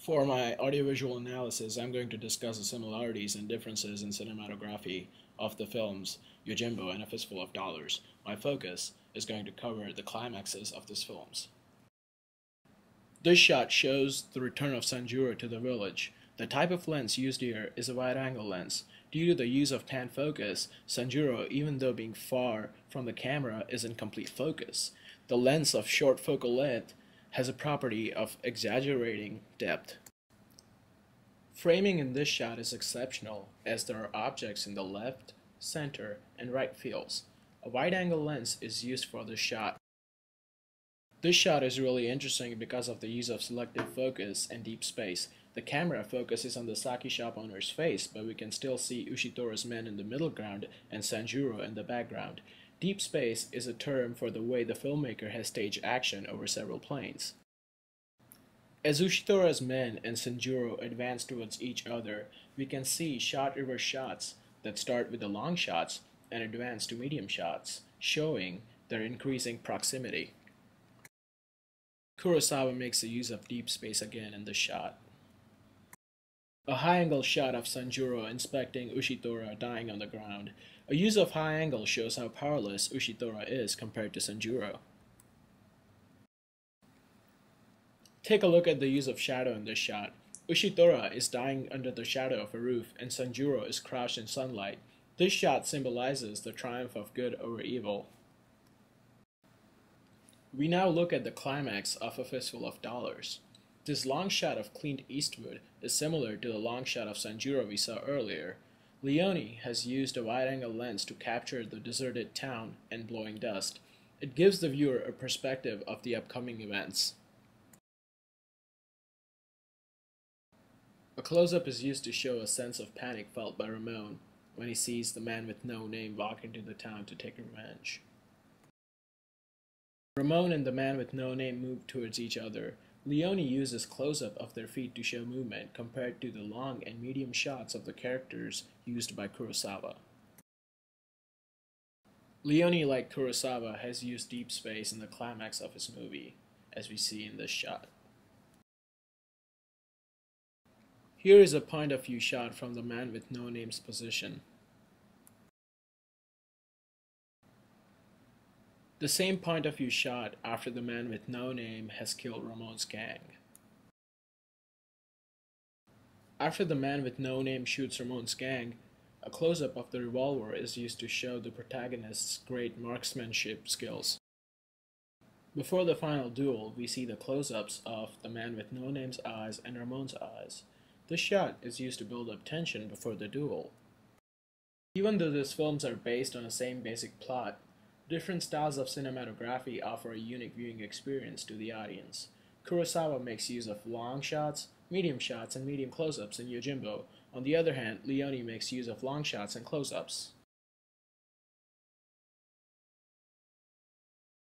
For my audiovisual analysis, I'm going to discuss the similarities and differences in cinematography of the films Yojimbo and A Fistful of Dollars. My focus is going to cover the climaxes of these films. This shot shows the return of Sanjuro to the village. The type of lens used here is a wide-angle lens. Due to the use of pan focus, Sanjuro, even though being far from the camera, is in complete focus. The lens of short focal length has a property of exaggerating depth. Framing in this shot is exceptional, as there are objects in the left, center, and right fields. A wide-angle lens is used for this shot. This shot is really interesting because of the use of selective focus and deep space. The camera focuses on the sake shop owner's face, but we can still see Ushitora's men in the middle ground and Sanjuro in the background. Deep space is a term for the way the filmmaker has staged action over several planes. As Ushitora's men and Sanjuro advance towards each other, we can see shot reverse shots that start with the long shots and advance to medium shots, showing their increasing proximity. Kurosawa makes the use of deep space again in this shot. A high-angle shot of Sanjuro inspecting Ushitora dying on the ground. A use of high angle shows how powerless Ushitora is compared to Sanjuro. Take a look at the use of shadow in this shot. Ushitora is dying under the shadow of a roof and Sanjuro is crouched in sunlight. This shot symbolizes the triumph of good over evil. We now look at the climax of A Fistful of Dollars. This long shot of Clint Eastwood is similar to the long shot of Sanjuro we saw earlier. Leone has used a wide-angle lens to capture the deserted town and blowing dust. It gives the viewer a perspective of the upcoming events. A close-up is used to show a sense of panic felt by Ramon when he sees the man with no name walk into the town to take revenge. Ramon and the man with no name move towards each other. Leone uses close-up of their feet to show movement compared to the long and medium shots of the characters used by Kurosawa. Leone, like Kurosawa, has used deep space in the climax of his movie, as we see in this shot. Here is a point of view shot from the man with no name's position. The same point of view shot after the man with no name has killed Ramon's gang. After the man with no name shoots Ramon's gang, a close-up of the revolver is used to show the protagonist's great marksmanship skills. Before the final duel, we see the close-ups of the man with no name's eyes and Ramon's eyes. This shot is used to build up tension before the duel. Even though these films are based on the same basic plot, different styles of cinematography offer a unique viewing experience to the audience. Kurosawa makes use of long shots, medium shots, and medium close-ups in Yojimbo. On the other hand, Leone makes use of long shots and close-ups.